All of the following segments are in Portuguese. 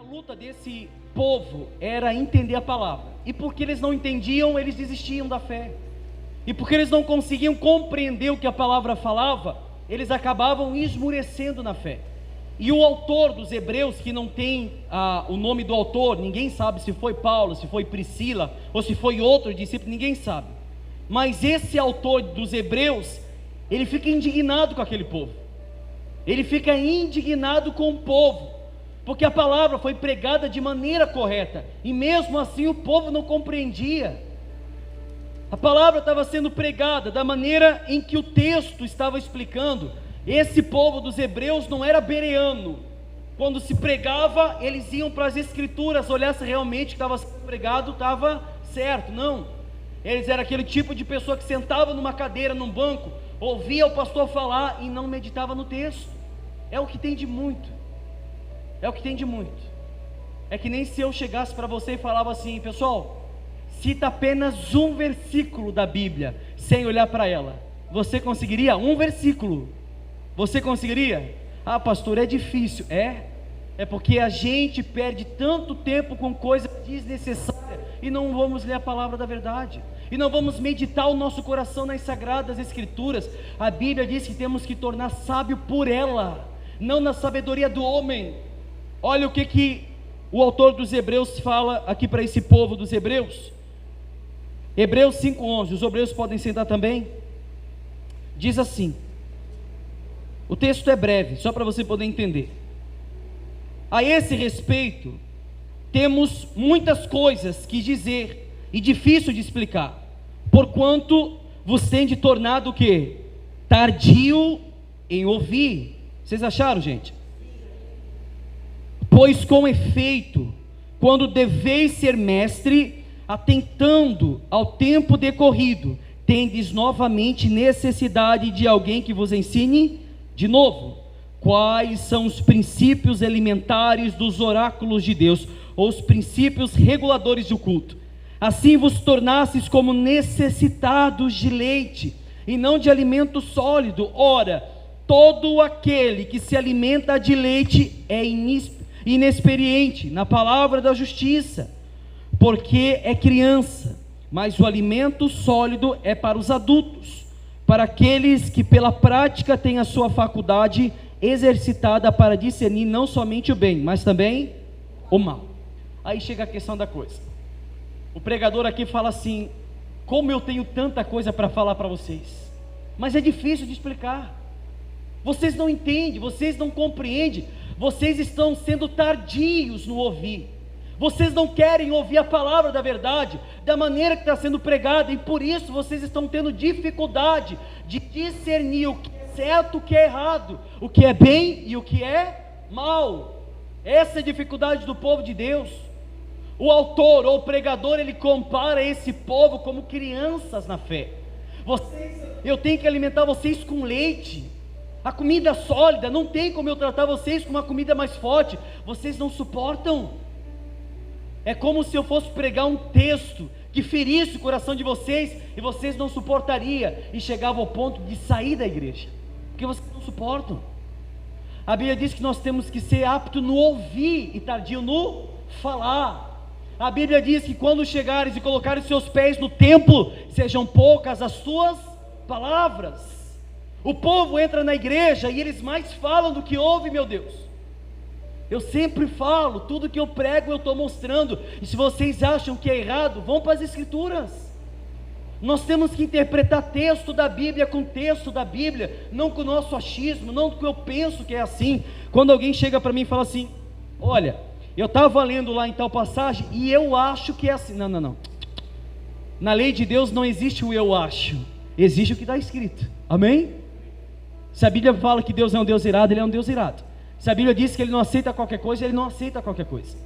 luta desse povo era entender a palavra, e porque eles não entendiam, eles desistiam da fé, e porque eles não conseguiam compreender o que a palavra falava, eles acabavam esmurecendo na fé. E o autor dos Hebreus, que não tem o nome do autor, ninguém sabe se foi Paulo, se foi Priscila, ou se foi outro discípulo, ninguém sabe, mas esse autor dos Hebreus, ele fica indignado com aquele povo, ele fica indignado com o povo, porque a palavra foi pregada de maneira correta, e mesmo assim o povo não compreendia. A palavra estava sendo pregada da maneira em que o texto estava explicando. Esse povo dos Hebreus não era bereano, quando se pregava, eles iam para as escrituras, olhar se realmente estava sendo pregado, estava certo. Não, eles eram aquele tipo de pessoa que sentava numa cadeira, num banco, ouvia o pastor falar e não meditava no texto. É o que tem de muito, é o que tem de muito. É que nem se eu chegasse para você e falava assim: pessoal, cita apenas um versículo da Bíblia, sem olhar para ela. Você conseguiria um versículo? Você conseguiria? Ah, pastor, é difícil. É porque a gente perde tanto tempo com coisa desnecessária, e não vamos ler a palavra da verdade, e não vamos meditar o nosso coração nas sagradas escrituras. A Bíblia diz que temos que tornar sábio por ela, não na sabedoria do homem. Olha o que o autor dos Hebreus fala aqui para esse povo dos Hebreus. Hebreus 5:11, os obreiros podem sentar também. Diz assim, o texto é breve, só para você poder entender. A esse respeito, temos muitas coisas que dizer, e difícil de explicar, porquanto vos tende tornado o quê? Tardio em ouvir. Vocês acharam, gente? Pois com efeito, quando deveis ser mestre, atentando ao tempo decorrido, tendes novamente necessidade de alguém que vos ensine de novo quais são os princípios elementares dos oráculos de Deus, ou os princípios reguladores do culto. Assim vos tornastes como necessitados de leite, e não de alimento sólido. Ora, todo aquele que se alimenta de leite é inexperiente na palavra da justiça, porque é criança, mas o alimento sólido é para os adultos, para aqueles que pela prática têm a sua faculdade exercitada para discernir não somente o bem, mas também o mal. Aí chega a questão da coisa. O pregador aqui fala assim: como eu tenho tanta coisa para falar para vocês, mas é difícil de explicar, vocês não entendem, vocês não compreendem, vocês estão sendo tardios no ouvir, vocês não querem ouvir a palavra da verdade, da maneira que está sendo pregada, e por isso vocês estão tendo dificuldade de discernir o que é certo, o que é errado, o que é bem e o que é mal. Essa é a dificuldade do povo de Deus. O autor ou o pregador, ele compara esse povo como crianças na fé. Eu tenho que alimentar vocês com leite, a comida sólida, não tem como eu tratar vocês com uma comida mais forte, vocês não suportam. É como se eu fosse pregar um texto que ferisse o coração de vocês, e vocês não suportariam, e chegava ao ponto de sair da igreja, porque vocês não suportam. A Bíblia diz que nós temos que ser apto no ouvir e tardio no falar. A Bíblia diz que quando chegares e colocares seus pés no templo, sejam poucas as suas palavras. O povo entra na igreja e eles mais falam do que ouvem, meu Deus. Eu sempre falo, tudo que eu prego eu estou mostrando, e se vocês acham que é errado, vão para as escrituras. Nós temos que interpretar texto da Bíblia com texto da Bíblia, não com o nosso achismo, não com o que eu penso que é assim. Quando alguém chega para mim e fala assim: olha, eu estava lendo lá em tal passagem, e eu acho que é assim. Não. Na lei de Deus não existe o eu acho, existe o que está escrito, amém? Se a Bíblia fala que Deus é um Deus irado, Ele é um Deus irado. Se a Bíblia diz que Ele não aceita qualquer coisa, Ele não aceita qualquer coisa.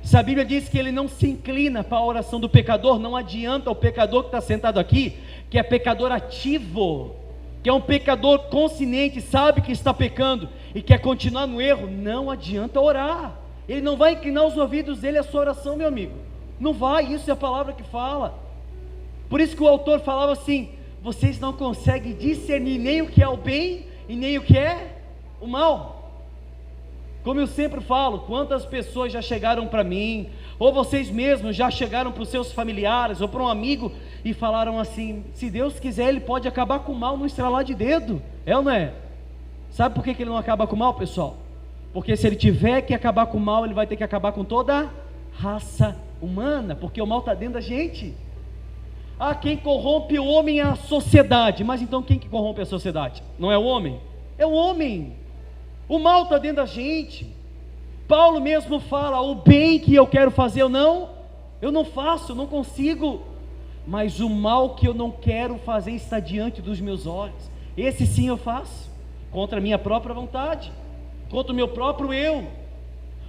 Se a Bíblia diz que Ele não se inclina para a oração do pecador, não adianta o pecador que está sentado aqui, que é pecador ativo, que é um pecador consciente, sabe que está pecando e quer continuar no erro, não adianta orar. Ele não vai inclinar os ouvidos dele à sua oração, meu amigo. Não vai, isso é a palavra que fala. Por isso que o autor falava assim: vocês não conseguem discernir nem o que é o bem e nem o que é o mal. Como eu sempre falo, quantas pessoas já chegaram para mim, ou vocês mesmos já chegaram para os seus familiares, ou para um amigo, e falaram assim: se Deus quiser, Ele pode acabar com o mal no estralar de dedo. É ou não é? Sabe por que Ele não acaba com o mal, pessoal? Porque se Ele tiver que acabar com o mal, Ele vai ter que acabar com toda a raça humana, porque o mal está dentro da gente. Ah, quem corrompe o homem é a sociedade. Mas então quem que corrompe a sociedade? Não é o homem? É o homem. O mal está dentro da gente. Paulo mesmo fala: o bem que eu quero fazer eu não faço, eu não consigo, mas o mal que eu não quero fazer está diante dos meus olhos. Esse sim eu faço, contra a minha própria vontade, contra o meu próprio eu.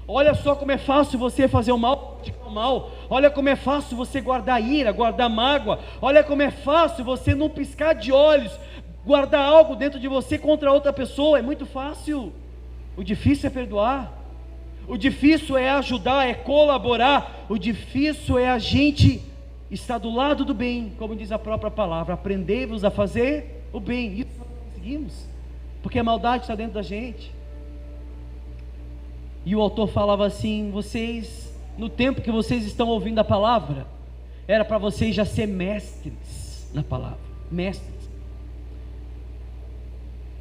Olha só como é fácil você fazer o mal, praticar o mal. Olha como é fácil você guardar ira, guardar mágoa. Olha como é fácil você, num piscar de olhos, guardar algo dentro de você contra outra pessoa. É muito fácil. O difícil é perdoar. O difícil é ajudar, é colaborar. O difícil é a gente estar do lado do bem, como diz a própria palavra: aprendei-vos a fazer o bem. Isso nós não conseguimos, porque a maldade está dentro da gente. E o autor falava assim: vocês, no tempo que vocês estão ouvindo a palavra, era para vocês já ser mestres na palavra. Mestres.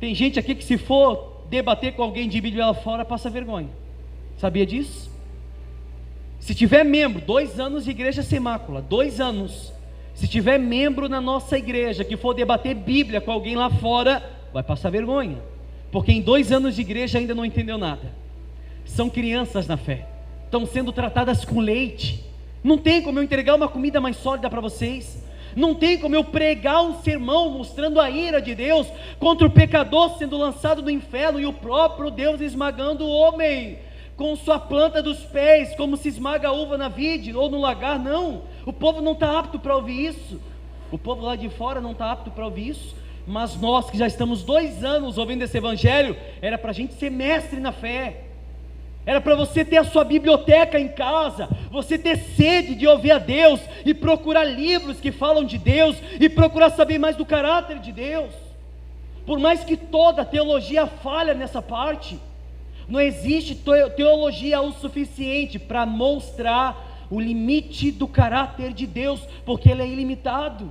Tem gente aqui que, se for debater com alguém de Bíblia lá fora, passa vergonha. Sabia disso? Se tiver membro, 2 anos de igreja sem mácula, 2 anos. Se tiver membro na nossa igreja que for debater Bíblia com alguém lá fora, vai passar vergonha, porque em 2 anos de igreja ainda não entendeu nada. São crianças na fé, estão sendo tratadas com leite. Não tem como eu entregar uma comida mais sólida para vocês. Não tem como eu pregar um sermão mostrando a ira de Deus contra o pecador sendo lançado no inferno, e o próprio Deus esmagando o homem com sua planta dos pés, como se esmaga a uva na vide ou no lagar. Não, o povo não está apto para ouvir isso. O povo lá de fora não está apto para ouvir isso. Mas nós que já estamos 2 anos ouvindo esse evangelho, era para a gente ser mestre na fé. Era para você ter a sua biblioteca em casa, você ter sede de ouvir a Deus, e procurar livros que falam de Deus, e procurar saber mais do caráter de Deus. Por mais que toda teologia falha nessa parte, não existe teologia o suficiente para mostrar o limite do caráter de Deus, porque Ele é ilimitado.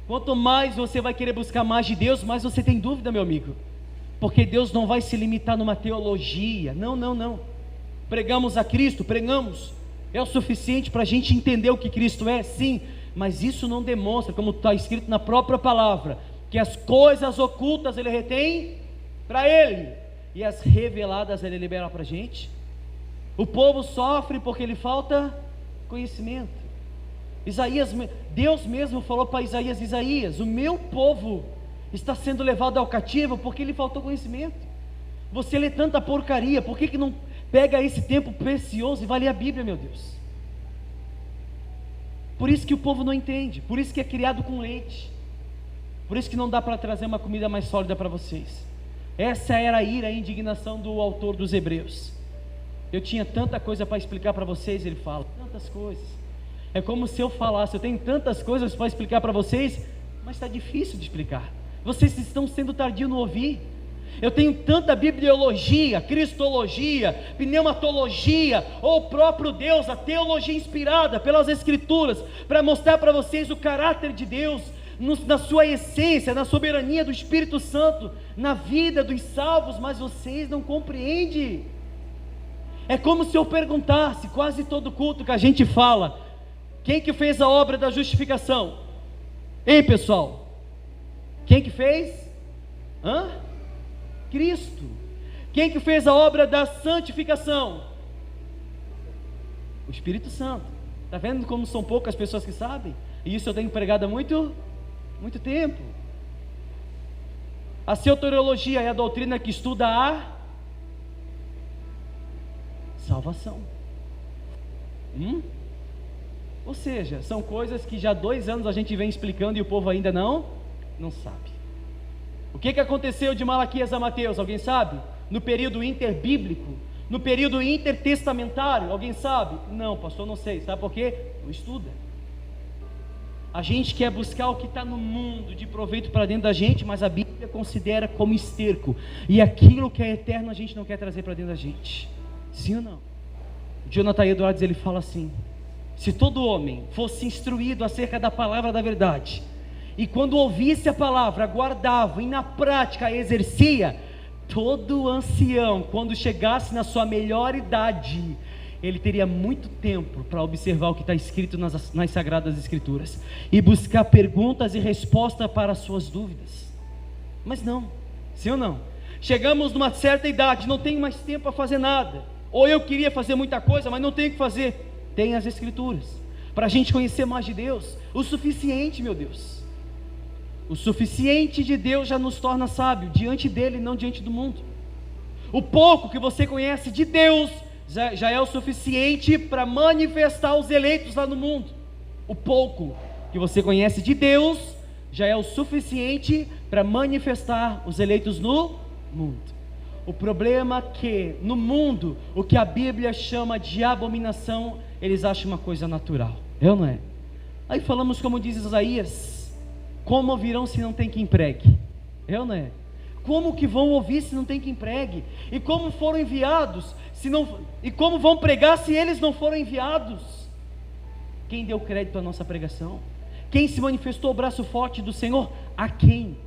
Quanto mais você vai querer buscar mais de Deus, mais você tem dúvida, meu amigo, porque Deus não vai se limitar numa teologia. Não. Pregamos a Cristo, pregamos, é o suficiente para a gente entender o que Cristo é, sim, mas isso não demonstra, como está escrito na própria palavra, que as coisas ocultas Ele retém para Ele, e as reveladas Ele libera para a gente. O povo sofre porque lhe falta conhecimento. Deus mesmo falou para Isaías: o meu povo está sendo levado ao cativo porque lhe faltou conhecimento. Você lê tanta porcaria, por que não pega esse tempo precioso e vai ler a Bíblia, meu Deus? Por isso que o povo não entende, por isso que é criado com leite, por isso que não dá para trazer uma comida mais sólida para vocês. Essa era a ira, a indignação do autor dos Hebreus. Eu tinha tanta coisa para explicar para vocês, ele fala, tantas coisas. É como se eu falasse: eu tenho tantas coisas para explicar para vocês, mas está difícil de explicar. Vocês estão sendo tardios no ouvir. Eu tenho tanta bibliologia, cristologia, pneumatologia, ou o próprio Deus, a teologia inspirada pelas Escrituras, para mostrar para vocês o caráter de Deus, na sua essência, na soberania do Espírito Santo, na vida dos salvos, mas vocês não compreendem. É como se eu perguntasse, quase todo culto que a gente fala: quem que fez a obra da justificação? Hein, pessoal? Quem que fez? Cristo. Quem que fez a obra da santificação? O Espírito Santo. Está vendo como são poucas pessoas que sabem? E isso eu tenho pregado há muito tempo. A soteriologia é a doutrina que estuda a salvação. Ou seja, são coisas que já há 2 anos a gente vem explicando e o povo ainda não sabe. O que aconteceu de Malaquias a Mateus, alguém sabe? No período interbíblico, no período intertestamentário, alguém sabe? Não, pastor, não sei. Sabe por quê? Não estuda. A gente quer buscar o que está no mundo de proveito para dentro da gente, mas a Bíblia considera como esterco, e aquilo que é eterno a gente não quer trazer para dentro da gente. Sim ou não? Jonathan Edwards, ele fala assim: se todo homem fosse instruído acerca da palavra da verdade, e quando ouvisse a palavra, guardava e na prática a exercia, todo ancião, quando chegasse na sua melhor idade, ele teria muito tempo para observar o que está escrito nas Sagradas Escrituras, e buscar perguntas e respostas para as suas dúvidas. Mas não, sim ou não? Chegamos numa certa idade, não tenho mais tempo para fazer nada, ou eu queria fazer muita coisa, mas não tenho o que fazer. Tem as Escrituras, para a gente conhecer mais de Deus, o suficiente, meu Deus. O suficiente de Deus já nos torna sábio, diante dele, não diante do mundo. O pouco que você conhece de Deus, já é o suficiente para manifestar os eleitos lá no mundo. O pouco que você conhece de Deus, já é o suficiente para manifestar os eleitos no mundo. O problema é que no mundo, o que a Bíblia chama de abominação, eles acham uma coisa natural, é ou não é? Aí falamos como diz Isaías: como ouvirão se não tem quem pregue? É ou não é? Como que vão ouvir se não tem quem pregue? E como foram enviados, e como vão pregar se eles não foram enviados? Quem deu crédito à nossa pregação? Quem se manifestou o braço forte do Senhor? A quem?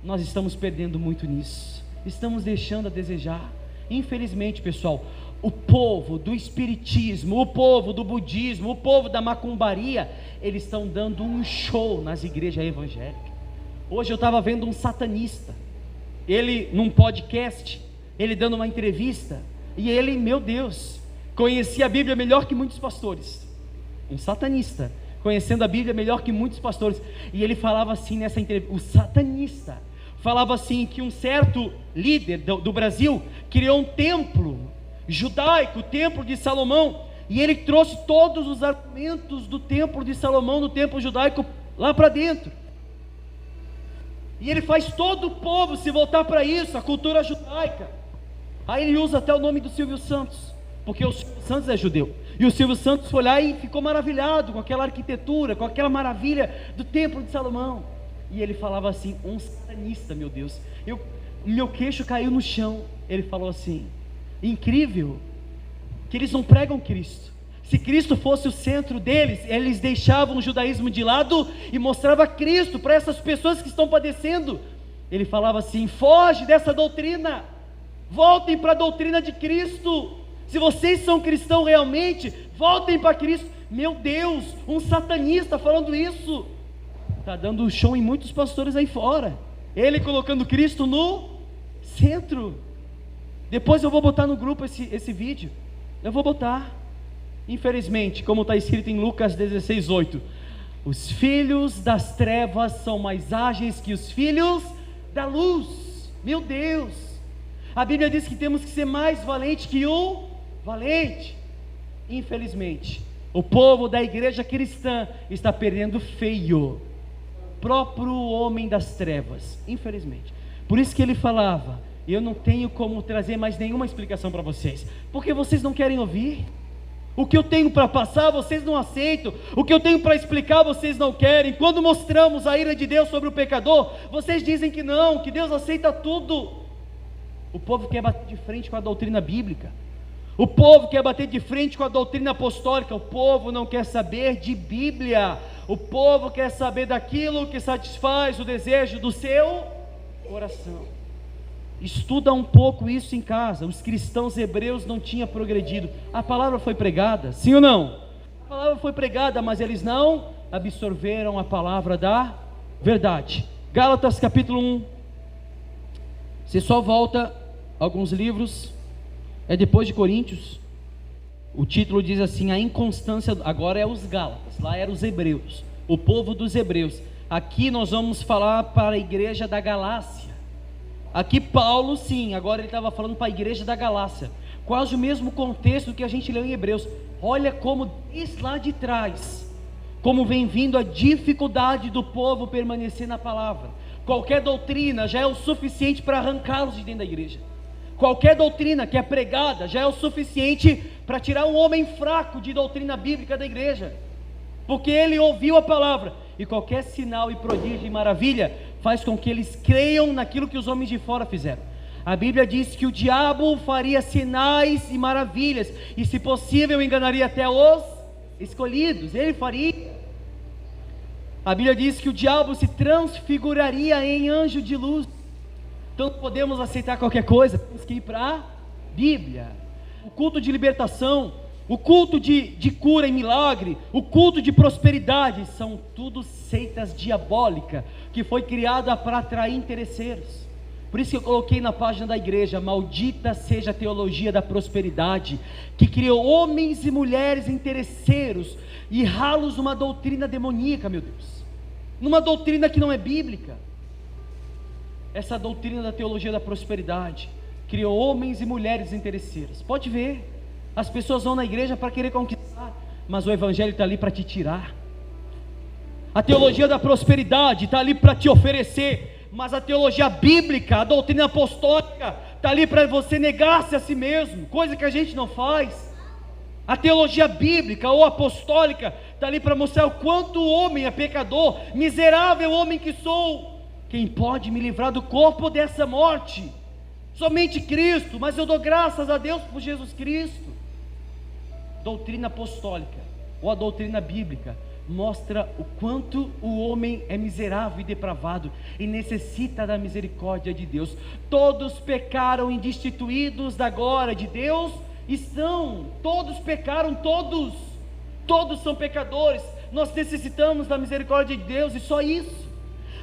Nós estamos perdendo muito nisso, estamos deixando a desejar. Infelizmente, pessoal, o povo do espiritismo, o povo do budismo, o povo da macumbaria, eles estão dando um show nas igrejas evangélicas. Hoje eu estava vendo um satanista, ele num podcast, ele dando uma entrevista, e ele, meu Deus, conhecia a Bíblia melhor que muitos pastores. Um satanista, conhecendo a Bíblia melhor que muitos pastores, e ele falava assim nessa entrevista, o satanista falava assim, que um certo líder do Brasil criou um templo judaico, o templo de Salomão, e ele trouxe todos os argumentos do templo de Salomão, do templo judaico, lá para dentro, e ele faz todo o povo se voltar para isso, a cultura judaica. Aí ele usa até o nome do Silvio Santos, porque o Silvio Santos é judeu, e o Silvio Santos foi lá e ficou maravilhado com aquela arquitetura, com aquela maravilha do templo de Salomão, e ele falava assim, um satanista, meu Deus, meu queixo caiu no chão. Ele falou assim: incrível, que eles não pregam Cristo. Se Cristo fosse o centro deles, eles deixavam o judaísmo de lado e mostrava Cristo para essas pessoas que estão padecendo. Ele falava assim: foge dessa doutrina, voltem para a doutrina de Cristo. Se vocês são cristãos realmente, voltem para Cristo. Meu Deus, um satanista falando isso. Está dando show em muitos pastores aí fora, ele colocando Cristo no centro. Depois eu vou botar no grupo esse vídeo, eu vou botar. Infelizmente, como está escrito em Lucas 16:8, os filhos das trevas são mais ágeis que os filhos da luz. Meu Deus, a Bíblia diz que temos que ser mais valente que o valente. Infelizmente, o povo da igreja cristã está perdendo feio próprio homem das trevas, infelizmente. Por isso que ele falava: eu não tenho como trazer mais nenhuma explicação para vocês, porque vocês não querem ouvir. O que eu tenho para passar, vocês não aceitam. O que eu tenho para explicar, vocês não querem. Quando mostramos a ira de Deus sobre o pecador, vocês dizem que não, que Deus aceita tudo. O povo quer bater de frente com a doutrina bíblica, o povo quer bater de frente com a doutrina apostólica. O povo não quer saber de Bíblia, o povo quer saber daquilo que satisfaz o desejo do seu coração. Estuda um pouco isso em casa. Os cristãos hebreus não tinham progredido. A palavra foi pregada, sim ou não? A palavra foi pregada, mas eles não absorveram a palavra da verdade. Gálatas capítulo 1. Você só volta alguns livros, é depois de Coríntios. O título diz assim: a inconstância. Agora é os Gálatas, lá eram os hebreus, o povo dos hebreus. Aqui nós vamos falar para a igreja da Galácia. Aqui Paulo, sim, agora ele estava falando para a igreja da Galácia, quase o mesmo contexto que a gente leu em Hebreus. Olha como diz lá de trás, como vem vindo a dificuldade do povo permanecer na palavra. Qualquer doutrina já é o suficiente para arrancá-los de dentro da igreja. Qualquer doutrina que é pregada já é o suficiente para tirar um homem fraco de doutrina bíblica da igreja, porque ele ouviu a palavra. E qualquer sinal e prodígio e maravilha faz com que eles creiam naquilo que os homens de fora fizeram. A Bíblia diz que o diabo faria sinais e maravilhas, e se possível enganaria até os escolhidos. Ele faria. A Bíblia diz que o diabo se transfiguraria em anjo de luz. Então não podemos aceitar qualquer coisa, temos que ir para a Bíblia. O culto de libertação, o culto de cura e milagre, o culto de prosperidade, são tudo seitas diabólicas, que foi criada para atrair interesseiros. Por isso que eu coloquei na página da igreja: maldita seja a teologia da prosperidade, que criou homens e mulheres interesseiros e ralos numa doutrina demoníaca, meu Deus, numa doutrina que não é bíblica. Essa doutrina da teologia da prosperidade criou homens e mulheres interesseiros. Pode ver, as pessoas vão na igreja para querer conquistar, mas o evangelho está ali para te tirar. A teologia da prosperidade está ali para te oferecer, mas a teologia bíblica, a doutrina apostólica, está ali para você negar-se a si mesmo, coisa que a gente não faz. A teologia bíblica ou apostólica está ali para mostrar o quanto o homem é pecador, miserável homem que sou. Quem pode me livrar do corpo dessa morte? Somente Cristo, mas eu dou graças a Deus por Jesus Cristo. Doutrina apostólica ou a doutrina bíblica mostra o quanto o homem é miserável e depravado e necessita da misericórdia de Deus. Todos pecaram e destituídos da glória de Deus, todos pecaram, todos são pecadores. Nós necessitamos da misericórdia de Deus, e só isso.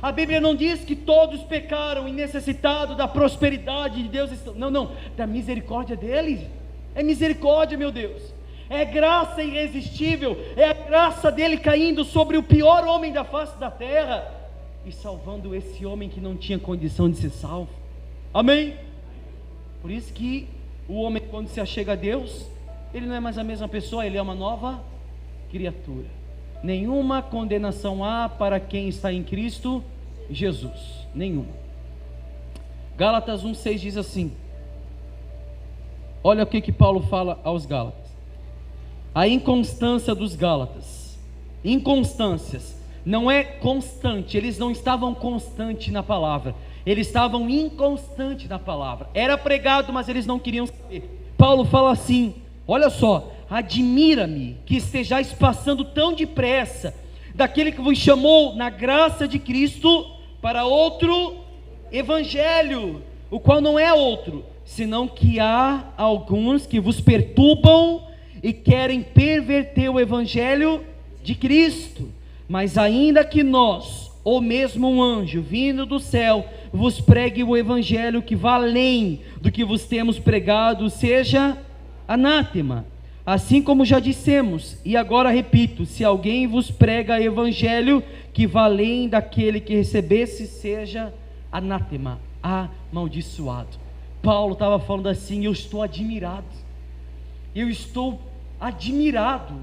A Bíblia não diz que todos pecaram e necessitados da prosperidade de Deus, não, da misericórdia dele. É misericórdia, meu Deus, é graça irresistível, é a graça dele caindo sobre o pior homem da face da terra e salvando esse homem que não tinha condição de ser salvo. Amém? Por isso que o homem, quando se achega a Deus, ele não é mais a mesma pessoa, ele é uma nova criatura. Nenhuma condenação há para quem está em Cristo Jesus, nenhuma. Gálatas 1,6 diz assim, olha o que Paulo fala aos Gálatas: a inconstância dos Gálatas, inconstâncias, não é constante, eles não estavam constantes na palavra, eles estavam inconstantes na palavra, era pregado, mas eles não queriam saber. Paulo fala assim, olha só: admira-me que estejais passando tão depressa daquele que vos chamou na graça de Cristo para outro evangelho, o qual não é outro, senão que há alguns que vos perturbam e querem perverter o evangelho de Cristo. Mas ainda que nós, ou mesmo um anjo vindo do céu, vos pregue o evangelho que vá além do que vos temos pregado, seja anátema. Assim como já dissemos, e agora repito: se alguém vos prega evangelho que vá além daquele que recebesse, seja anátema, amaldiçoado. Paulo estava falando assim: eu estou admirado,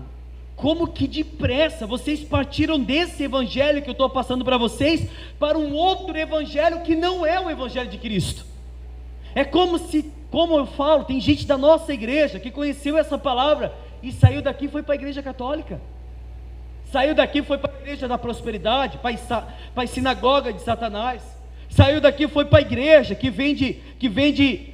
como que depressa vocês partiram desse evangelho que eu estou passando para vocês, para um outro evangelho que não é o evangelho de Cristo. É como eu falo, tem gente da nossa igreja que conheceu essa palavra e saiu daqui e foi para a igreja católica, saiu daqui e foi para a igreja da prosperidade, para a sinagoga de Satanás, saiu daqui e foi para a igreja que vende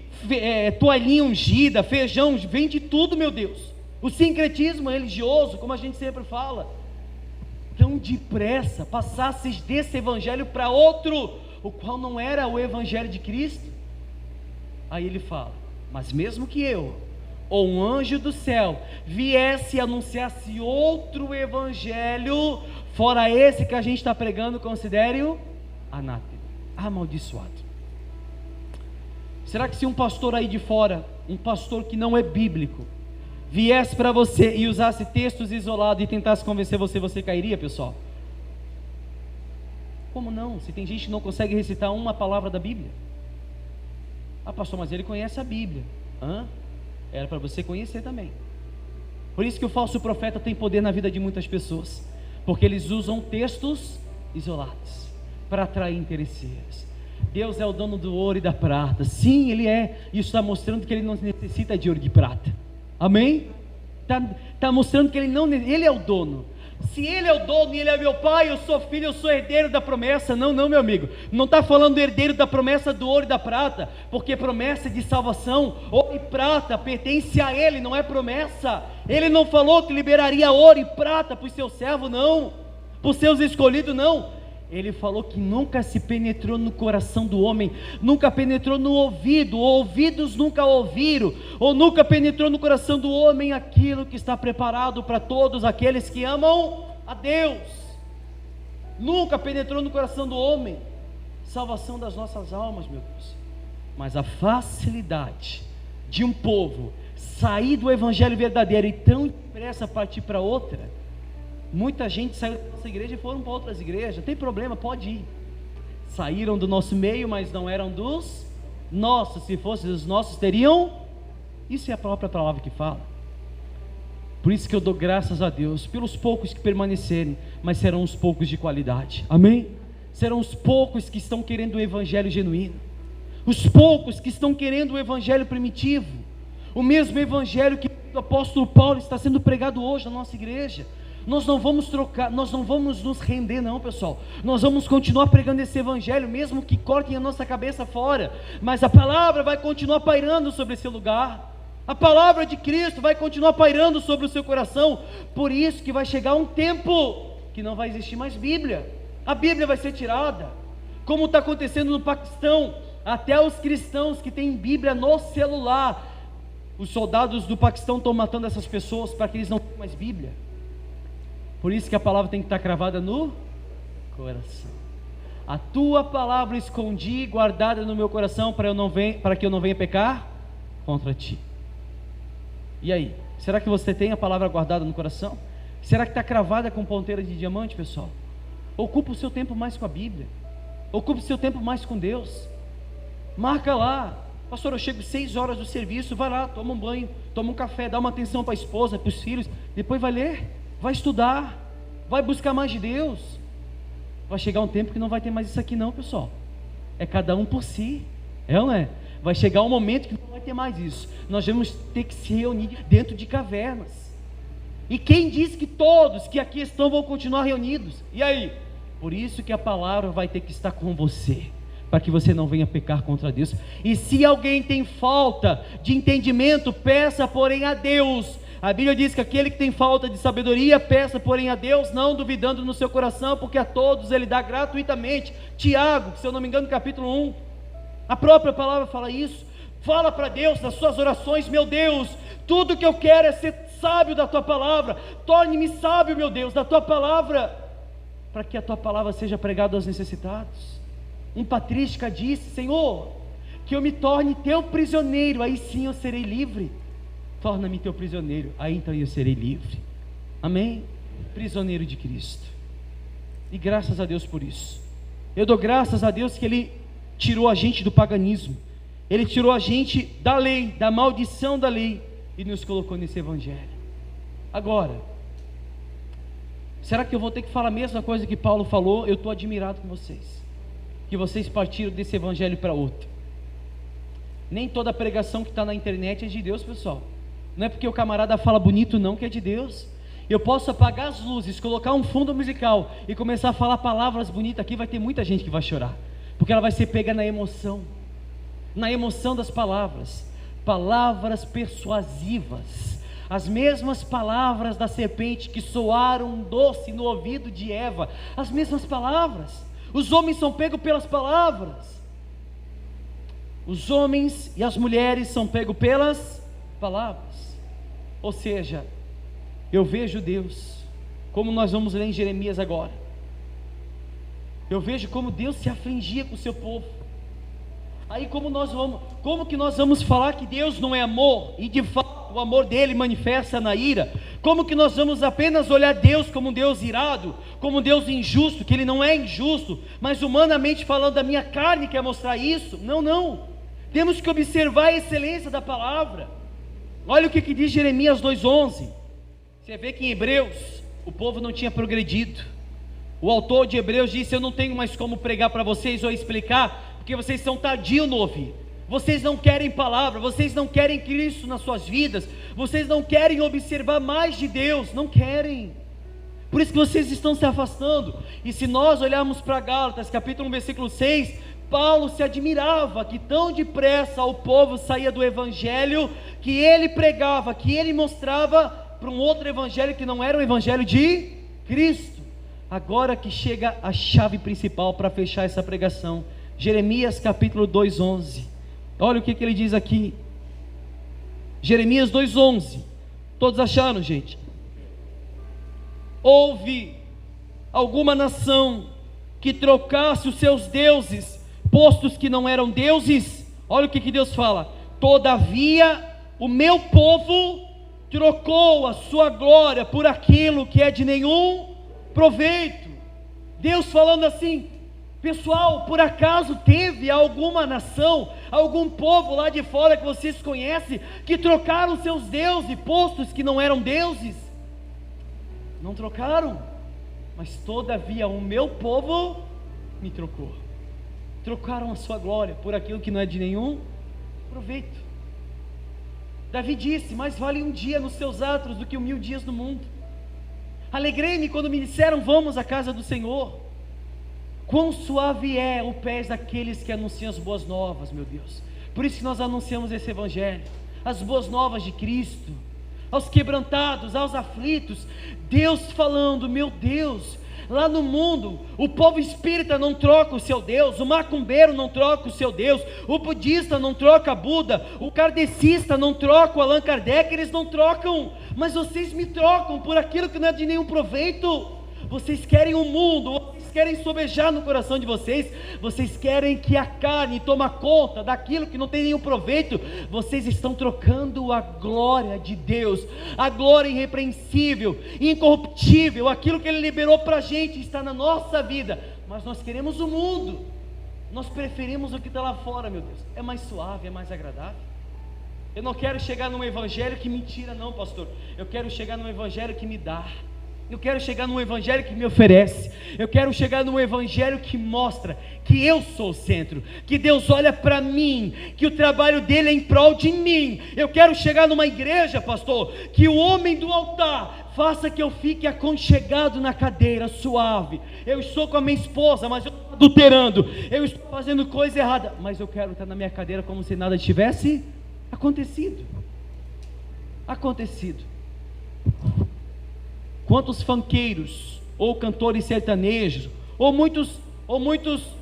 toalhinha ungida, feijão, vende tudo, meu Deus. O sincretismo religioso, como a gente sempre fala. Tão depressa passasses desse evangelho para outro, o qual não era o evangelho de Cristo. Aí ele fala: mas mesmo que eu, ou um anjo do céu, viesse e anunciasse outro evangelho, fora esse que a gente está pregando, considere-o anátema, amaldiçoado. Será que se um pastor aí de fora, um pastor que não é bíblico, viesse para você e usasse textos isolados e tentasse convencer você, você cairia, pessoal? Como não? Se tem gente que não consegue recitar uma palavra da Bíblia. Ah, pastor, mas ele conhece a Bíblia. Era para você conhecer também. Por isso que o falso profeta tem poder na vida de muitas pessoas, porque eles usam textos isolados para atrair interesseiros. Deus é o dono do ouro e da prata. Sim, Ele é. Isso está mostrando que Ele não necessita de ouro e de prata. Amém? Está mostrando que Ele é o dono. Se Ele é o dono e Ele é meu pai, eu sou filho, eu sou herdeiro da promessa. Não, meu amigo, não está falando herdeiro da promessa do ouro e da prata, porque promessa de salvação, ouro e prata, pertence a Ele, não é promessa. Ele não falou que liberaria ouro e prata para os seus servos, não, para os seus escolhidos, não. Ele falou que nunca se penetrou no coração do homem, nunca penetrou no ouvido, ou ouvidos nunca ouviram, ou nunca penetrou no coração do homem aquilo que está preparado para todos aqueles que amam a Deus. Nunca penetrou no coração do homem salvação das nossas almas, meu Deus. Mas a facilidade de um povo sair do evangelho verdadeiro e tão depressa partir para outra. Muita gente saiu da nossa igreja e foram para outras igrejas. Não tem problema, pode ir. Saíram do nosso meio, mas não eram dos nossos. Se fossem dos nossos, teriam. Isso é a própria palavra que fala. Por isso que eu dou graças a Deus pelos poucos que permanecerem, mas serão os poucos de qualidade. Amém? Serão os poucos que estão querendo o evangelho genuíno. Os poucos que estão querendo o evangelho primitivo. O mesmo evangelho que o apóstolo Paulo está sendo pregado hoje na nossa igreja. Nós não vamos trocar, nós não vamos nos render não, pessoal. Nós vamos continuar pregando esse evangelho, mesmo que cortem a nossa cabeça fora, mas a palavra vai continuar pairando sobre esse lugar. A palavra de Cristo vai continuar pairando sobre o seu coração. Por isso que vai chegar um tempo que não vai existir mais Bíblia. A Bíblia vai ser tirada, como está acontecendo no Paquistão. Até os cristãos que têm Bíblia no celular, os soldados do Paquistão estão matando essas pessoas para que eles não tenham mais Bíblia. Por isso que a palavra tem que estar cravada no coração. A tua palavra escondi, guardada no meu coração, para que eu não venha pecar contra ti. E aí, será que você tem a palavra guardada no coração? Será que está cravada com ponteira de diamante, pessoal? Ocupa o seu tempo mais com a Bíblia. Ocupa o seu tempo mais com Deus. Marca lá. Pastor, eu chego 6 horas do serviço. Vai lá, toma um banho, toma um café, dá uma atenção para a esposa, para os filhos. Depois vai ler, vai estudar, vai buscar mais de Deus. Vai chegar um tempo que não vai ter mais isso aqui não, pessoal. É cada um por si. É ou não é? Vai chegar um momento que não vai ter mais isso. Nós vamos ter que se reunir dentro de cavernas. E quem diz que todos que aqui estão vão continuar reunidos? E aí? Por isso que a palavra vai ter que estar com você, para que você não venha pecar contra Deus. E se alguém tem falta de entendimento, peça porém a Deus. A Bíblia diz que aquele que tem falta de sabedoria, peça porém a Deus, não duvidando no seu coração, porque a todos Ele dá gratuitamente. Tiago, se eu não me engano, capítulo 1, a própria palavra fala isso. Fala para Deus nas suas orações: meu Deus, tudo que eu quero é ser sábio da Tua palavra. Torne-me sábio, meu Deus, da Tua palavra, para que a Tua palavra seja pregada aos necessitados. Um patrística disse: Senhor, que eu me torne Teu prisioneiro, aí sim eu serei livre. Torna-me Teu prisioneiro, aí então eu serei livre. Amém? Prisioneiro de Cristo. E graças a Deus por isso. Eu dou graças a Deus que Ele tirou a gente do paganismo. Ele tirou a gente da lei, da maldição da lei, e nos colocou nesse evangelho. Agora, será que eu vou ter que falar a mesma coisa que Paulo falou? Eu estou admirado com vocês, que vocês partiram desse evangelho para outro. Nem toda pregação que está na internet é de Deus, pessoal. Não é porque o camarada fala bonito não que é de Deus. Eu posso apagar as luzes, colocar um fundo musical e começar a falar palavras bonitas aqui, vai ter muita gente que vai chorar, porque ela vai ser pega na emoção das palavras. Palavras persuasivas, as mesmas palavras da serpente que soaram doce no ouvido de Eva, as mesmas palavras. Os homens são pegos pelas palavras. Os homens e as mulheres são pegos pelas palavras. Ou seja, eu vejo Deus, como nós vamos ler em Jeremias agora. Eu vejo como Deus se afligia com o seu povo. Aí como que nós vamos falar que Deus não é amor, e de fato o amor dele manifesta na ira? Como que nós vamos apenas olhar Deus como um Deus irado, como um Deus injusto, que Ele não é injusto, mas humanamente falando, a minha carne quer mostrar isso? Não, temos que observar a excelência da palavra. Olha o que diz Jeremias 2:11. Você vê que em Hebreus o povo não tinha progredido. O autor de Hebreus disse: eu não tenho mais como pregar para vocês ou explicar, porque vocês são tardios no ouvir. Vocês não querem palavra, vocês não querem Cristo nas suas vidas, vocês não querem observar mais de Deus, não querem. Por isso que vocês estão se afastando. E se nós olharmos para Gálatas, capítulo 1, versículo 6, Paulo se admirava que tão depressa o povo saía do evangelho que ele pregava, que ele mostrava, para um outro evangelho que não era o evangelho de Cristo. Agora que chega a chave principal para fechar essa pregação, Jeremias capítulo 2:11. Olha o que ele diz aqui. Jeremias 2:11. Todos acharam, gente? Houve alguma nação que trocasse os seus deuses, postos que não eram deuses? Olha o que Deus fala: todavia o meu povo trocou a sua glória por aquilo que é de nenhum proveito. Deus falando assim: pessoal, por acaso teve alguma nação, algum povo lá de fora que vocês conhecem, que trocaram seus deuses, postos que não eram deuses? Não trocaram, mas todavia o meu povo me trocou. Trocaram a sua glória por aquilo que não é de nenhum proveito. Davi disse: mais vale um dia nos seus atos do que 1000 dias no mundo. Alegrei-me quando me disseram: vamos à casa do Senhor. Quão suave é o pés daqueles que anunciam as boas novas, meu Deus. Por isso que nós anunciamos esse evangelho, as boas novas de Cristo, aos quebrantados, aos aflitos. Deus falando: meu Deus, lá no mundo, o povo espírita não troca o seu Deus, o macumbeiro não troca o seu Deus, o budista não troca Buda, o kardecista não troca o Allan Kardec, eles não trocam, mas vocês me trocam por aquilo que não é de nenhum proveito. Vocês querem o mundo, vocês querem sobejar no coração de vocês, vocês querem que a carne tome conta daquilo que não tem nenhum proveito. Vocês estão trocando a glória de Deus, a glória irrepreensível, incorruptível, aquilo que Ele liberou para a gente, está na nossa vida. Mas nós queremos o mundo, nós preferimos o que está lá fora, meu Deus. É mais suave, é mais agradável. Eu não quero chegar num evangelho que me tira, não, pastor. Eu quero chegar num evangelho que me dá. Eu quero chegar num evangelho que me oferece. Eu quero chegar num evangelho que mostra que eu sou o centro, que Deus olha para mim, que o trabalho dele é em prol de mim. Eu quero chegar numa igreja, pastor, que o homem do altar faça que eu fique aconchegado na cadeira, suave. Eu estou com a minha esposa, mas eu estou adulterando, eu estou fazendo coisa errada, mas eu quero estar na minha cadeira como se nada tivesse acontecido. Quantos funkeiros, ou cantores sertanejos, ou muitos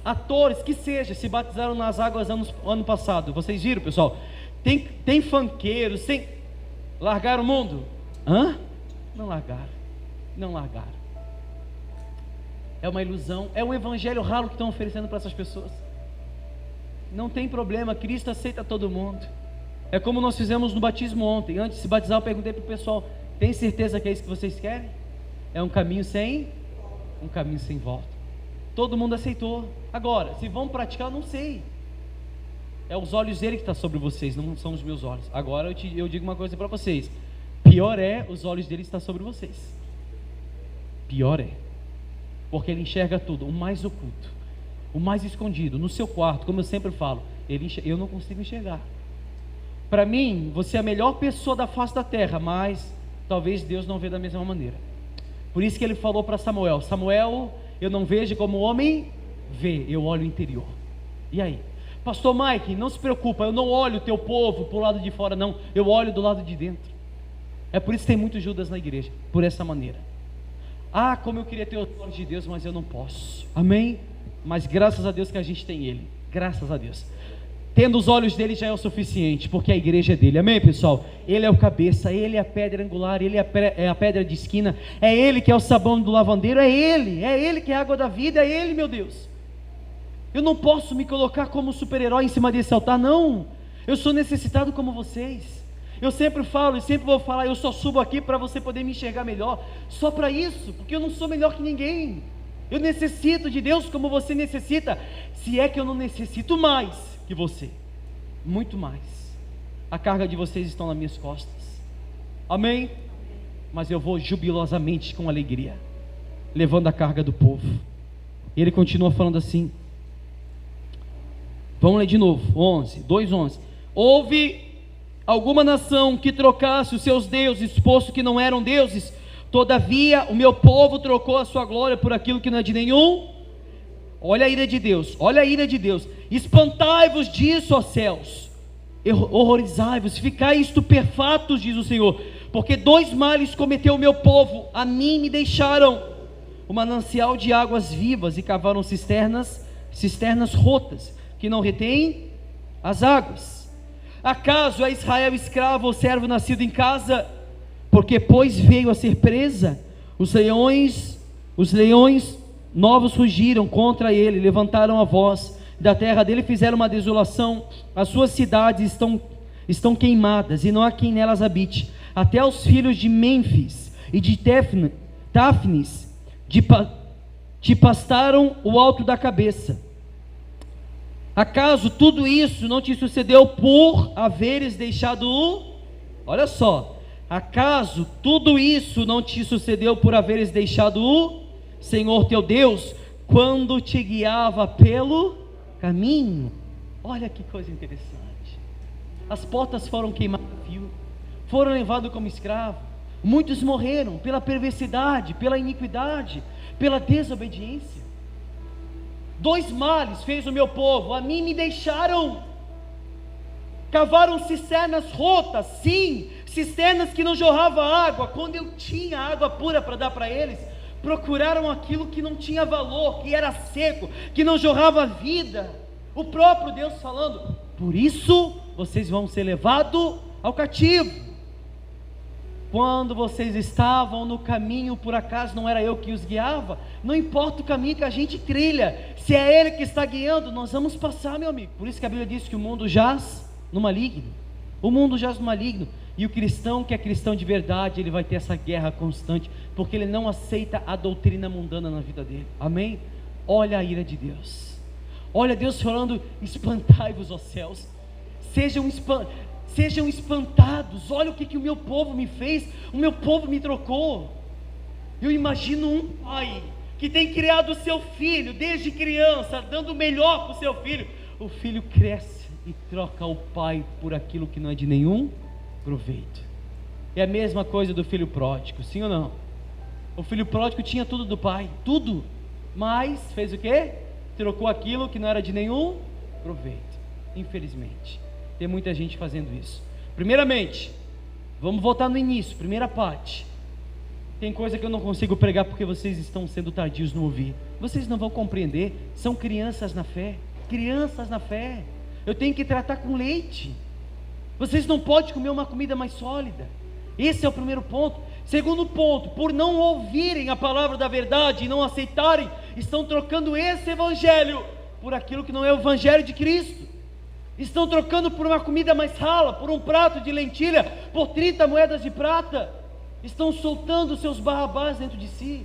atores que seja, se batizaram nas águas ano passado? Vocês viram, pessoal? Tem funkeiros, largaram o mundo? Não largaram. É uma ilusão, é um evangelho raro que estão oferecendo para essas pessoas. Não tem problema, Cristo aceita todo mundo. É como nós fizemos no batismo ontem. Antes de se batizar, eu perguntei para o pessoal: tem certeza que é isso que vocês querem? É um caminho sem volta. Todo mundo aceitou. Agora, se vão praticar, eu não sei. É os olhos dele que estão sobre vocês, não são os meus olhos. Agora eu digo uma coisa para vocês: pior é os olhos dele estar sobre vocês. Pior é, porque ele enxerga tudo, o mais oculto, o mais escondido, no seu quarto, como eu sempre falo. Eu não consigo enxergar. Para mim, você é a melhor pessoa da face da terra, mas talvez Deus não vê da mesma maneira. Por isso que ele falou para Samuel: Samuel, eu não vejo como o homem vê, eu olho o interior. E aí? Pastor Mike, não se preocupa, eu não olho o teu povo para o lado de fora, não, eu olho do lado de dentro. É por isso que tem muitos Judas na igreja, por essa maneira. Como eu queria ter os olhos de Deus, mas eu não posso. Amém? Mas graças a Deus que a gente tem Ele, graças a Deus. Tendo os olhos dele já é o suficiente, porque a igreja é dele. Amém, pessoal? Ele é o cabeça, ele é a pedra angular, ele é a pedra de esquina, é ele que é o sabão do lavandeiro, é ele que é a água da vida, é ele, meu Deus. Eu não posso me colocar como super-herói em cima desse altar, não. Eu sou necessitado como vocês. Eu sempre falo e sempre vou falar: eu só subo aqui para você poder me enxergar melhor, só para isso, porque eu não sou melhor que ninguém. Eu necessito de Deus como você necessita, se é que eu não necessito mais que você, muito mais. A carga de vocês está nas minhas costas. Amém? Mas eu vou jubilosamente, com alegria, levando a carga do povo. E ele continua falando assim. Vamos ler de novo, 2:11. Houve alguma nação que trocasse os seus deuses, posto que não eram deuses, Todavia o meu povo trocou a sua glória por aquilo que não é de nenhum. Olha a ira de Deus, olha a ira de Deus. Espantai-vos disso, ó céus, horrorizai-vos, ficai estupefatos, diz o Senhor, porque dois males cometeu o meu povo: a mim me deixaram o manancial de águas vivas e cavaram cisternas rotas, que não retêm as águas. Acaso é Israel escravo ou servo nascido em casa? Porque pois veio a ser presa, os leões novos fugiram contra ele, levantaram a voz, da terra dele fizeram uma desolação, as suas cidades estão queimadas, e não há quem nelas habite. Até os filhos de Mênfis e de Táfnis te pastaram o alto da cabeça. Acaso tudo isso não te sucedeu por haveres deixado olha só, acaso tudo isso não te sucedeu por haveres deixado o Senhor teu Deus, quando te guiava pelo caminho? Olha que coisa interessante. As portas foram queimadas a fio, foram levados como escravo, muitos morreram pela perversidade, pela iniquidade, pela desobediência. Dois males fez o meu povo: a mim me deixaram, cavaram cisternas rotas, sim, cisternas que não jorravam água, quando eu tinha água pura para dar para eles. Procuraram aquilo que não tinha valor, que era seco, que não jorrava vida. O próprio Deus falando: por isso vocês vão ser levados ao cativo. Quando vocês estavam no caminho, por acaso não era eu que os guiava? Não importa o caminho que a gente trilha, se é Ele que está guiando, nós vamos passar, meu amigo. Por isso que a Bíblia diz que o mundo jaz no maligno. O mundo jaz no maligno. E o cristão que é cristão de verdade, ele vai ter essa guerra constante, porque ele não aceita a doutrina mundana na vida dele. Amém? Olha a ira de Deus. Olha Deus falando: espantai-vos, ó céus, sejam espantados. Olha o que o meu povo me fez, o meu povo me trocou. Eu imagino um pai que tem criado o seu filho desde criança, dando o melhor para o seu filho. O filho cresce e troca o pai por aquilo que não é de nenhum proveito. É a mesma coisa do filho pródigo, sim ou não? O filho pródigo tinha tudo do pai, tudo, mas fez o quê? Trocou aquilo que não era de nenhum proveito. Infelizmente tem muita gente fazendo isso. Primeiramente, vamos voltar no início, primeira parte. Tem coisa que eu não consigo pregar porque vocês estão sendo tardios no ouvir. Vocês não vão compreender. São crianças na fé. Crianças na fé. Eu tenho que tratar com leite. Vocês não podem comer uma comida mais sólida. Esse é o primeiro ponto. Segundo ponto, por não ouvirem a palavra da verdade e não aceitarem, estão trocando esse evangelho por aquilo que não é o evangelho de Cristo. Estão trocando por uma comida mais rala, por um prato de lentilha, por 30 moedas de prata. Estão soltando seus barrabás dentro de si.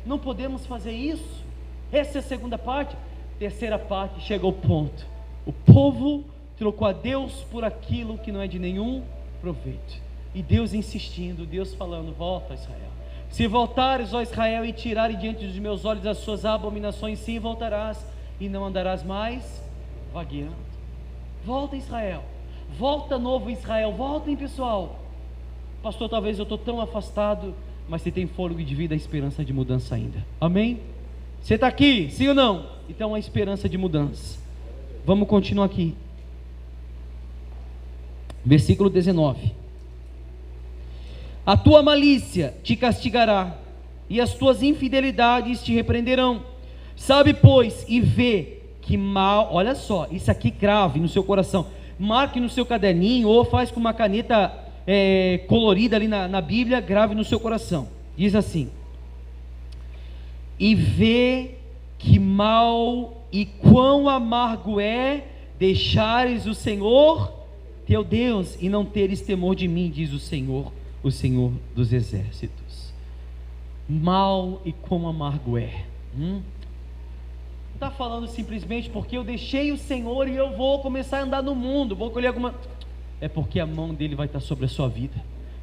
Não podemos fazer isso. Essa é a segunda parte. Terceira parte, chega ao ponto: o povo trocou a Deus por aquilo que não é de nenhum proveito. E Deus insistindo, Deus falando: volta, Israel. Se voltares, ó Israel, e tirares diante dos meus olhos as suas abominações, sim, voltarás, e não andarás mais vagueando. Volta, Israel. Volta, novo Israel. Voltem, pessoal. Pastor, talvez eu estou tão afastado, mas você tem fôlego de vida, a esperança de mudança ainda. Amém? Você está aqui, sim ou não? Então a esperança de mudança. Vamos continuar aqui. Versículo 19: a tua malícia te castigará, e as tuas infidelidades te repreenderão. Sabe, pois, e vê que mal, olha só, isso aqui crave no seu coração, marque no seu caderninho, ou faz com uma caneta colorida ali na Bíblia, grave no seu coração. Diz assim: e vê que mal e quão amargo é deixares o Senhor teu Deus e não teres temor de mim, diz o Senhor dos exércitos. Mal e quão amargo é. Não está falando simplesmente porque eu deixei o Senhor e eu vou começar a andar no mundo, vou colher alguma... É porque a mão dele vai estar sobre a sua vida.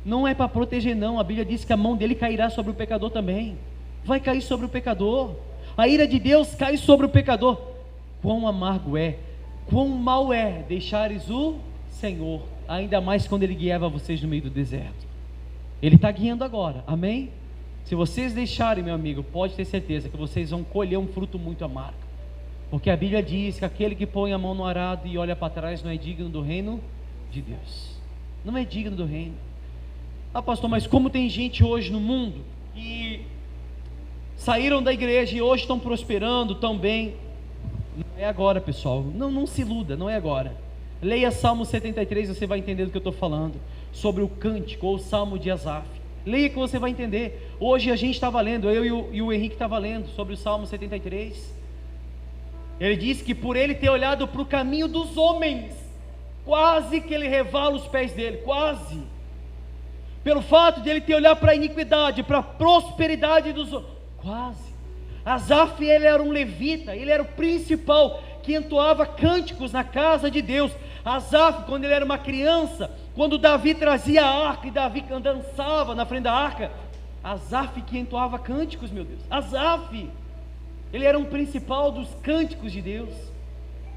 Não é para proteger não, a Bíblia diz que a mão dele cairá sobre o pecador também. Vai cair sobre o pecador. A ira de Deus cai sobre o pecador. Quão amargo é, quão mal é deixares o Senhor, ainda mais quando Ele guiava vocês no meio do deserto. Ele está guiando agora, amém? Se vocês deixarem, meu amigo, pode ter certeza que vocês vão colher um fruto muito amargo. Porque a Bíblia diz que aquele que põe a mão no arado e olha para trás não é digno do reino de Deus. Não é digno do reino. Ah, pastor, mas como tem gente hoje no mundo que saíram da igreja e hoje estão prosperando tão bem. Não é agora, pessoal. Não se iluda, não é agora. Leia Salmo 73, você vai entender do que eu estou falando. Sobre o cântico ou o Salmo de Asaf. Leia que você vai entender. Hoje a gente estava lendo, eu e o Henrique estava lendo sobre o Salmo 73. Ele diz que por ele ter olhado para o caminho dos homens, quase que ele revala os pés dele, quase. Pelo fato de ele ter olhado para a iniquidade, para a prosperidade dos homens, quase. Asaf, ele era um levita, ele era o principal que entoava cânticos na casa de Deus. Asaf, quando ele era uma criança, quando Davi trazia a arca e Davi dançava na frente da arca, Asaf que entoava cânticos, meu Deus. Asaf, ele era um principal dos cânticos de Deus.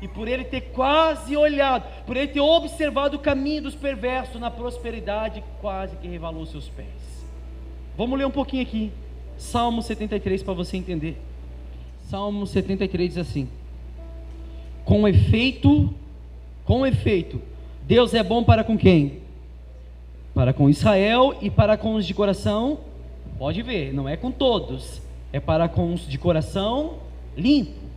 E por ele ter quase olhado, por ele ter observado o caminho dos perversos na prosperidade, quase que revalou seus pés. Vamos ler um pouquinho aqui, Salmo 73, para você entender. Salmo 73 diz assim: com efeito, Deus é bom para com quem? Para com Israel e para com os de coração, pode ver, não é com todos, é para com os de coração limpo.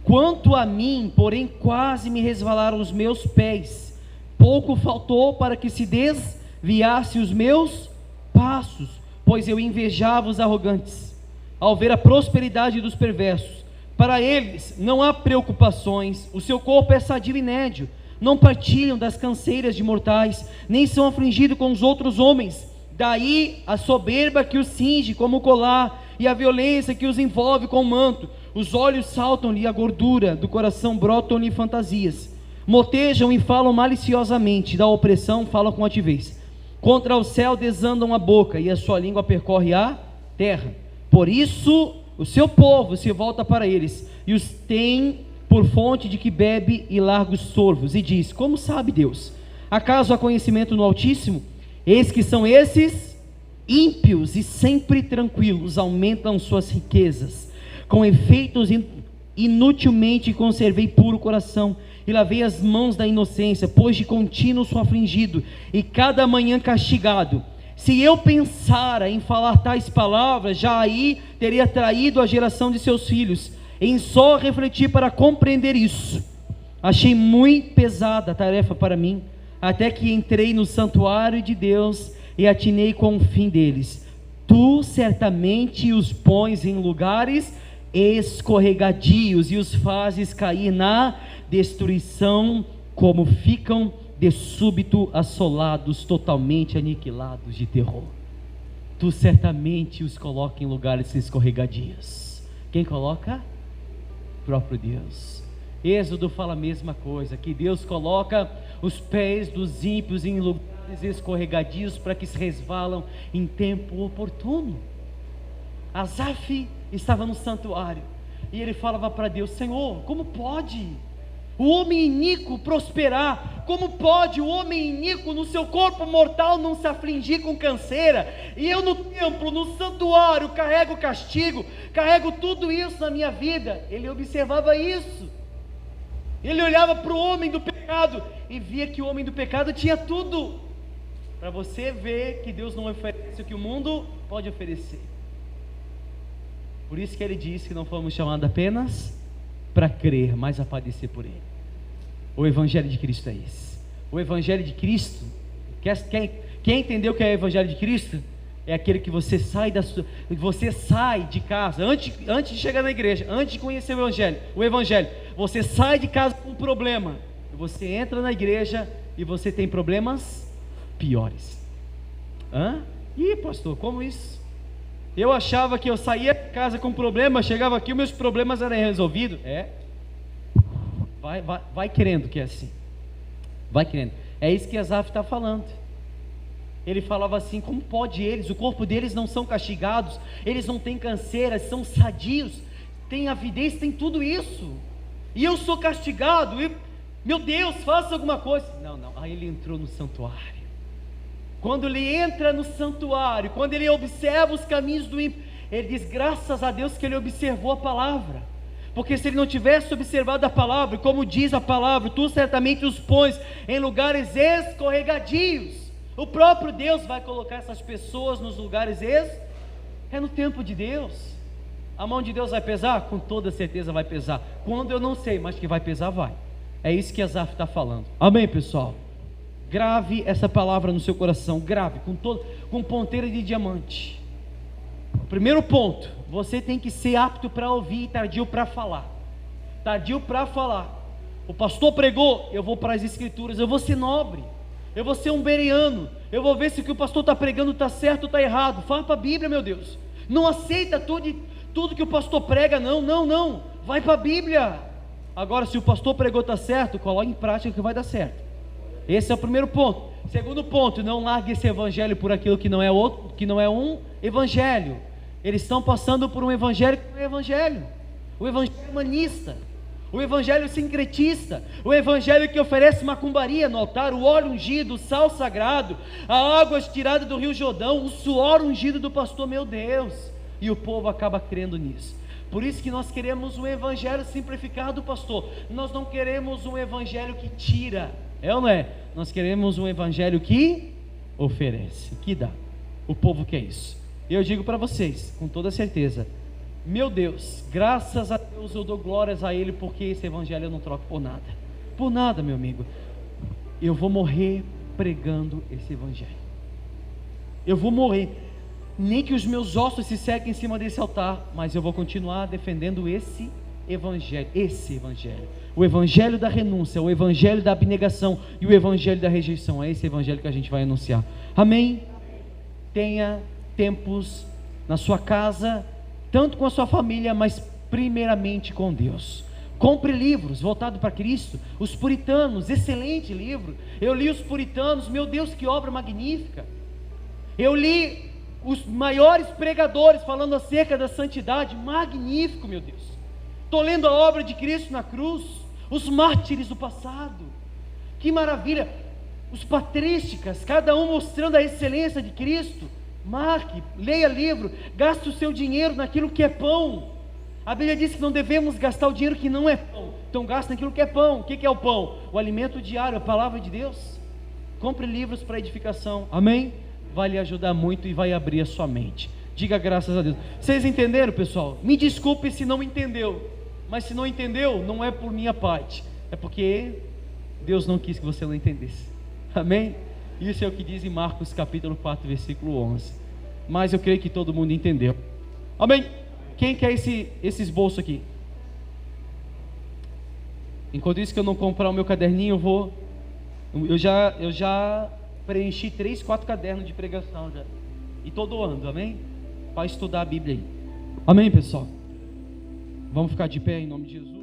Quanto a mim, porém, quase me resvalaram os meus pés, pouco faltou para que se desviasse os meus passos, pois eu invejava os arrogantes, ao ver a prosperidade dos perversos. Para eles não há preocupações, o seu corpo é sadio e nédio, não partilham das canseiras de mortais, nem são afligidos com os outros homens. Daí a soberba que os cinge como colar, e a violência que os envolve com manto. Os olhos saltam-lhe a gordura, do coração brotam-lhe fantasias. Motejam e falam maliciosamente, da opressão falam com altivez. Contra o céu desandam a boca, e a sua língua percorre a terra. Por isso o seu povo se volta para eles, e os tem por fonte de que bebe e largos sorvos, e diz: como sabe Deus? Acaso há conhecimento no Altíssimo? Eis que são esses ímpios e sempre tranquilos, aumentam suas riquezas. Com efeitos inutilmente conservei puro coração, e lavei as mãos da inocência, pois de contínuo sou afligido, e cada manhã castigado. Se eu pensara em falar tais palavras, já aí teria traído a geração de seus filhos. Em só refletir para compreender isso, achei muito pesada a tarefa para mim, até que entrei no santuário de Deus e atinei com o fim deles. Tu certamente os pões em lugares escorregadios e os fazes cair na destruição, como ficam de súbito assolados, totalmente aniquilados de terror. Tu certamente os coloca em lugares escorregadios. Quem coloca? O próprio Deus. Êxodo fala a mesma coisa, que Deus coloca os pés dos ímpios em lugares escorregadios para que se resvalam em tempo oportuno. Asaf estava no santuário e ele falava para Deus: Senhor, como pode o homem iníquo prosperar? Como pode o homem iníquo no seu corpo mortal não se afligir com canseira? E eu no templo, no santuário, carrego castigo, carrego tudo isso na minha vida. Ele observava isso. Ele olhava para o homem do pecado e via que o homem do pecado tinha tudo. Para você ver que Deus não oferece o que o mundo pode oferecer. Por isso que ele disse que não fomos chamados apenas para crer, mas a padecer por ele. O Evangelho de Cristo é esse. O Evangelho de Cristo, quem entendeu o que é o Evangelho de Cristo? É aquele que você sai de casa, antes de chegar na igreja, antes de conhecer o Evangelho, você sai de casa com um problema, e você entra na igreja e você tem problemas piores. Ih, pastor, como isso? Eu achava que eu saía de casa com problema, chegava aqui, os meus problemas eram resolvidos. Vai querendo que é assim. Vai querendo. É isso que Asaf está falando. Ele falava assim: como pode eles? O corpo deles não são castigados, eles não têm canseira, são sadios, têm avidez, tem tudo isso. E eu sou castigado, e, meu Deus, faça alguma coisa. Não. Aí ele entrou no santuário. Quando ele entra no santuário, quando ele observa os caminhos do ímpio, ele diz: graças a Deus que ele observou a palavra, porque se ele não tivesse observado a palavra, como diz a palavra, tu certamente os pões em lugares escorregadios. O próprio Deus vai colocar essas pessoas nos lugares é no tempo de Deus. A mão de Deus vai pesar? Com toda certeza vai pesar. Quando eu não sei, mas que vai pesar, vai. É isso que Asaf está falando. Amém, pessoal? Grave essa palavra no seu coração, grave com ponteira de diamante. Primeiro ponto: você tem que ser apto para ouvir e tardio para falar. Tardio para falar. O pastor pregou, eu vou para as escrituras, eu vou ser nobre, eu vou ser um bereano, eu vou ver se o que o pastor está pregando está certo ou está errado. Fala para a Bíblia, meu Deus. Não aceita tudo que o pastor prega, não. Vai para a Bíblia. Agora, se o pastor pregou está certo, coloque em prática que vai dar certo. Esse é o primeiro ponto. Segundo ponto: não largue esse evangelho por aquilo que não é um evangelho. Eles estão passando por um evangelho que não é evangelho. O evangelho humanista, o evangelho sincretista, o evangelho que oferece macumbaria no altar, o óleo ungido, o sal sagrado, a água tirada do rio Jordão, o suor ungido do pastor, meu Deus. E o povo acaba crendo nisso. Por isso que nós queremos um evangelho simplificado, pastor. Nós não queremos um evangelho que tira, é ou não é? Nós queremos um evangelho que oferece, que dá. O povo quer isso. E eu digo para vocês, com toda certeza, meu Deus, graças a Deus eu dou glórias a Ele, porque esse evangelho eu não troco por nada, meu amigo. Eu vou morrer pregando esse evangelho. Eu vou morrer, nem que os meus ossos se sequem em cima desse altar, mas eu vou continuar defendendo esse evangelho, o evangelho da renúncia, o evangelho da abnegação e o evangelho da rejeição. É esse evangelho que a gente vai anunciar. Amém? Tenha tempos na sua casa, tanto com a sua família, mas primeiramente com Deus. Compre livros voltados para Cristo. Os Puritanos, excelente livro. Eu li os Puritanos, meu Deus, que obra magnífica. Eu li os maiores pregadores falando acerca da santidade, magnífico, meu Deus. Estou lendo a obra de Cristo na cruz, os mártires do passado, que maravilha. Os patrísticas, cada um mostrando a excelência de Cristo. Marque, leia livro, gaste o seu dinheiro naquilo que é pão. A Bíblia diz que não devemos gastar o dinheiro que não é pão, então gaste naquilo que é pão. O que é o pão? O alimento diário, a palavra de Deus. Compre livros para edificação, amém? Vai lhe ajudar muito e vai abrir a sua mente. Diga graças a Deus. Vocês entenderam, pessoal? Me desculpe se não entendeu, mas se não entendeu, não é por minha parte, é porque Deus não quis que você não entendesse, amém? Isso é o que diz em Marcos capítulo 4, versículo 11. Mas eu creio que todo mundo entendeu. Amém? Quem quer esse esboço aqui? Enquanto isso que eu não comprar o meu caderninho, eu já preenchi 3, 4 cadernos de pregação já. E estou doando, amém? Para estudar a Bíblia aí. Amém, pessoal? Vamos ficar de pé em nome de Jesus.